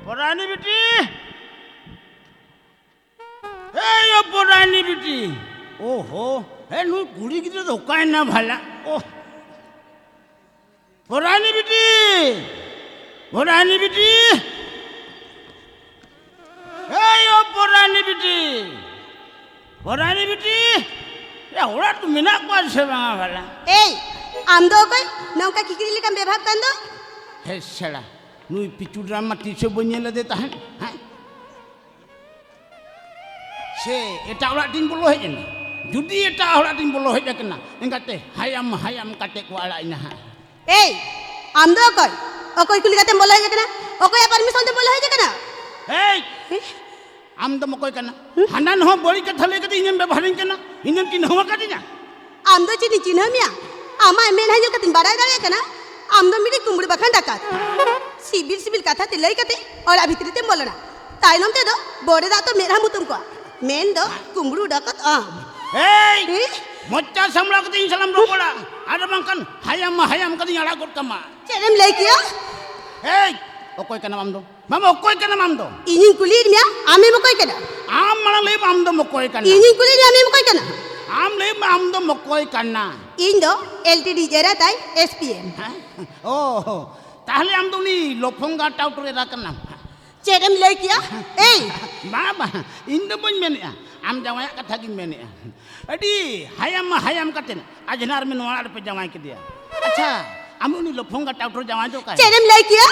परानी बेटी ए परानी बेटी ओहो हे नु कुड़ी की तो काहे ना भला ओ परानी बेटी ए परानी बेटी या ओरा तू मिना को से बांगा भला ए आम दो कोई नौका किकरी लेका बेभाग कान दो हे सला नुई पिचू ड्रामा टीचर बनिए देता है से एटा ओरा दिन बोलो है जन जुदी एटा ओरा दिन बोलो है जकना एंगाते hayam kate को आला इना ए आम दो कोई ओकोई कुली काते बोलो है जकना ओकोई परमिशन दे बोलो है जकना ए आम दो मकोई कना हनन हो बड़ी कथा ले कती इनम व्यवहारिन कना इनम की नहवा कतिना आम दो चिनी चिन्हमिया आमा मेन है जो कतिन बाड़ाय दाड़े कना आम दो मिडी कुमड़ी बखन डाका सिबिल कथा ते लई कते और अभितरी ते बोलना ताइनम ते दो बोड़े दा तो मेरा मुतुम को मेन दो कुमड़ू डाकत ए मोच्चा समला कती सलाम रो बोला आदा बंकन hayam कती आड़ा गोट कमा चेरम लई किया ए ओकोई कना माम दो मामा ओकोई कना माम दो इनिन कुलीर मिया आमे मकोई कना आम मना ले माम दो मकोई कना इनिन कुलीर आमे मकोई कना आम ले माम दो मकोई कना इन दो एलटीडी जेरा ताई एसपीएम ओ ताहले आम दो नी लोफंगा टाउटरे रा कना चेरम लई किया ए बाबा इन दो बन मेने आम जवाया कथा की मेने अडी hayam कते अजनार में नवाड़ पे जवाय के दिया अच्छा आम नी लोफंगा टाउटर जवाय दो का चेरम लई किया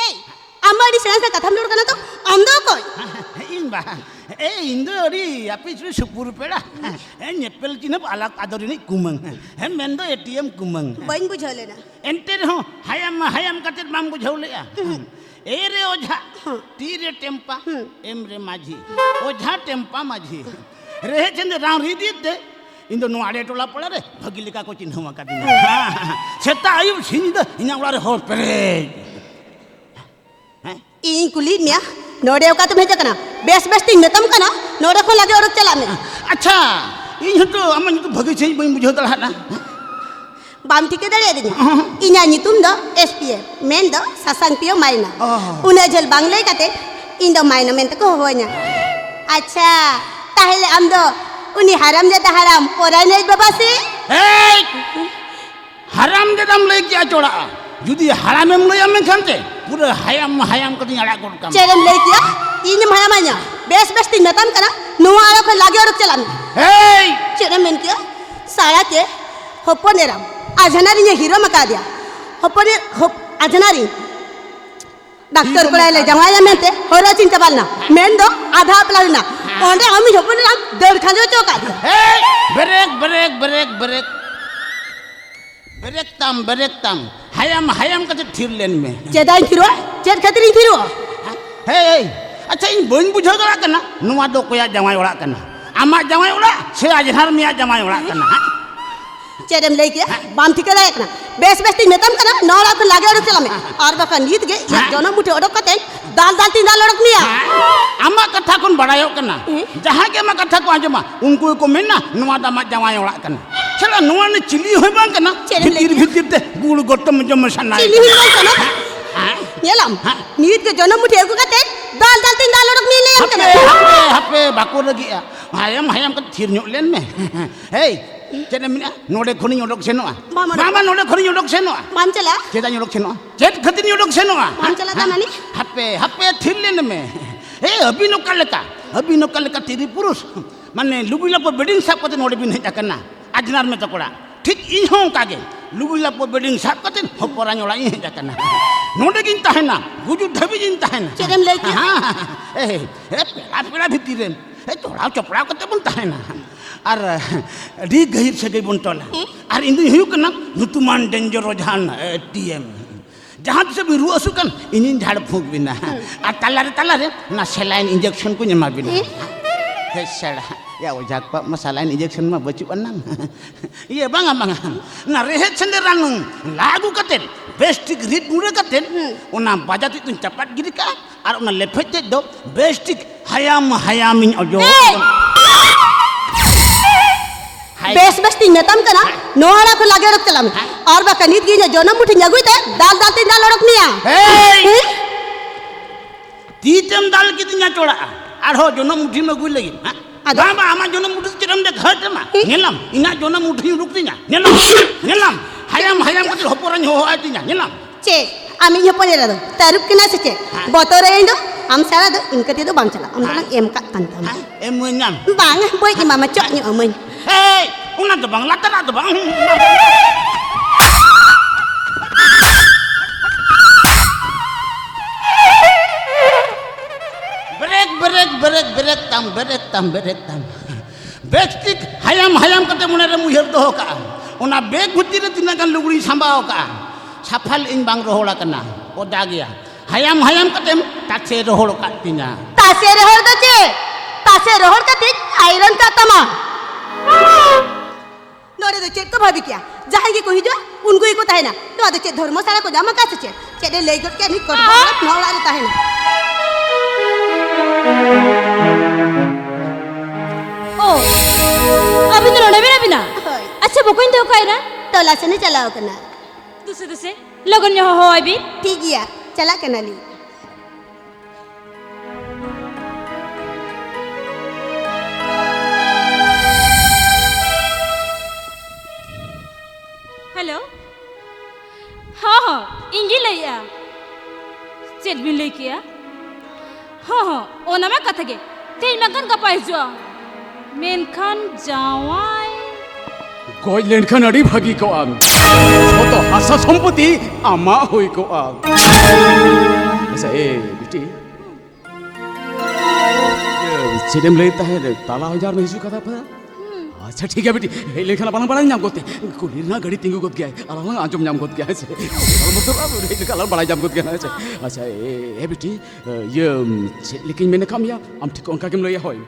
ए अम्माडी सेना कथा लोड कना तो अंदो कोई इन बा ए इंदो अरी आपिस सुपुर पेड़ा ए नेपेल चिनप अलग आदरी नि कुमंग हे मेंदो एटीएम कुमंग बइन बुझले ना एंटे हो hayam कते माम बुझौले ए रे ओझा टी रे टेम्पा एम रे माझी ओझा टेम्पा माझी रे चंद राम री दे इन दो नोआडे टोला पड़ा रे भगिलिका को चिन्हवा का दिन सेता आयु सिंद इना उड़ा रे होर पेरे इन कुलीर मिया नोडे का तुम्हें जकना बेस तिंग में तम कना नोडे को लगे और चला में अच्छा इन तो अमन तो भगी छै बई बुझो दला ना बाम ठीके दड़े दे इना नितुम दो एसपीएम मेन दो ससंग पियो माइना उना जल बांग्ले काते इन दो माइना मेन तको होना अच्छा ताहले आम दो उनी हराम जाता हराम ओरा नहीं बाबा से ए हराम दे दम ले क्या चोड़ा जुदी हराम में लय में खानते पूरा hayam कदी आड़ा गोट काम चेरम ले किया इन hayam आ냐 बेस तिंग में तम कना नुआ आरो को लागे और चला में ए चेरम मेन किया सारा के होपनेराम आजनारी ने हीरो मका दिया होपने होप आजनारी डॉक्टर को ले जमाया मेंते होरा चिंता बालना मेन दो आधा प्लाना ओंडे हमी होपनेराम दौड़ खाजो चौका ए ब्रेक तम hayam कते थिर लेन में चेदाई थिरो चेद खतरी थिरो हे अच्छा इन बन बुझो दला कना नुआ दो कोया जमाय ओड़ा कना आमा जमाय ओड़ा से आजनार मिया जमाय ओड़ा कना चेरम ले किया बाम ठीक है ना बेस तिंग में तम कना नौरा को लागे और चला में और बका नीत गे जनो मुठे ओडक कते दाल तीन दाल ओडक निया आमा कथा कोन बड़ायो कना जहां के मा कथा को आजमा उनको को मेना नुआ दामा जमाय ओड़ा कना चला नुआ ने चिली होय बां कना भीतर ते गुड़ गोटम जम सना चिली होय कना येलाम नीत के जनो मुठे को कते दाल तीन दाल ओडक नि ले हम कना हपे बाको लगिया hayam का थिर न्यो लेन में हे चेने मिना नोडे खनि ओडक सेनोआ मामा नोडे खनि ओडक सेनोआ माम चला चेदा ओडक सेनोआ चेत खतिनी ओडक सेनोआ माम चला ता मानी हपे थिरलेन में ए अभिनव का तिरी पुरुष माने लुगुला पर बेडिंग साफ कते नोडे बिन हेजा कना आजनार में तकोड़ा ठीक इन हों कागे लुगुला पर बेडिंग साफ कते होपरा नोला इ हेजा कना नोडे गिन ताहेना गुजु धबी जिन ताहेना चेरम ले के ए पेड़ा भीतिरे ए तोड़ा चपड़ा कते बन ताहेना और डी गहिर से गई बुंटोला और इंदु हिउ कना नुतुमान डेंजर रोजान टीएम जहां से भी रुआ सुकन इनिन झाड़ फूक बिना और तलारे ना सेलाइन इंजेक्शन को नमा बिना हे सड़ा या ओझा को मसालाइन इंजेक्शन में बचु अन्ना ये बांगा ना रेहे छंदे रानु लागू कते बेस्टिक रीड मुरे कते ओना बाजाती तुन चपाट गिरी का और ओना लेफेते दो बेस्टिक hayam इन ओजो बेस तिंग में तम कना नोहरा को लागे रख चला में और बा कनीत की ने जोना मुठी जगुई ते दाल तीन दाल ओडक निया तीतेम दाल कितनी चोड़ा और हो जोना मुठी में गुल लगी हां Ada. बाबा आमा जोना मुठी चिरम दे घट मा नेलम इना जोना मुठी रुकतिnya नेलम नेलम hayam hayam kati hoporan ho atinya नेलम Cek, ami hoponera do. Tarup kena se cek. Botore indo, am salah do ingkati do bang salah. Am salah em kat kantam. em menyam Bang, boy ni mama cok ni omen. hey una to bang latara to bang break tam backstik hayam kate monere muher doho ka ona bag bhuti re tinagan luguri sambao ka safal ing bang rohola kana oda gya hayam kate takse rohol ka tinya Tase rohor do cek. Tase rohor kati iron ka tama. नोरे तो check तो भाभी क्या जहाँ की कोई जो उनको ही को ताहे ना तो आधे चेक धर्मशाला को जामा कैसे चेक चेक ले गए क्या नहीं कर पाता नौला रहता है ना ओ अभी तो रोने में ना बिना अच्छा वो कौन तो कह रहा तो लाचने चलाओ करना दूसरे लोगों ने हो अभी ठीक है चला करना ली हेलो हाँ इंगी लिया चेट भी ले किया हाँ ओ ना मैं कथा के तेल में कौन का पाइस जो मेनखान जावाई गoj लेनखान अड़ी भागी को आम छोटो हासा संपत्ति आमा हुई को आम ऐसा बेटी चिड़म लेता है ताला हजार में हिजू कथा पता अच्छा ठीक है बेटी लेखना बाlang बाlang nyam gote kulirna gadi tinggu got gaya alang anjum nyam got gaya se मतलब अब लेखना बाlang nyam got gaya अच्छा बेटी ये लेकिन मैंने काम या am ठीक उनका किम लोया होय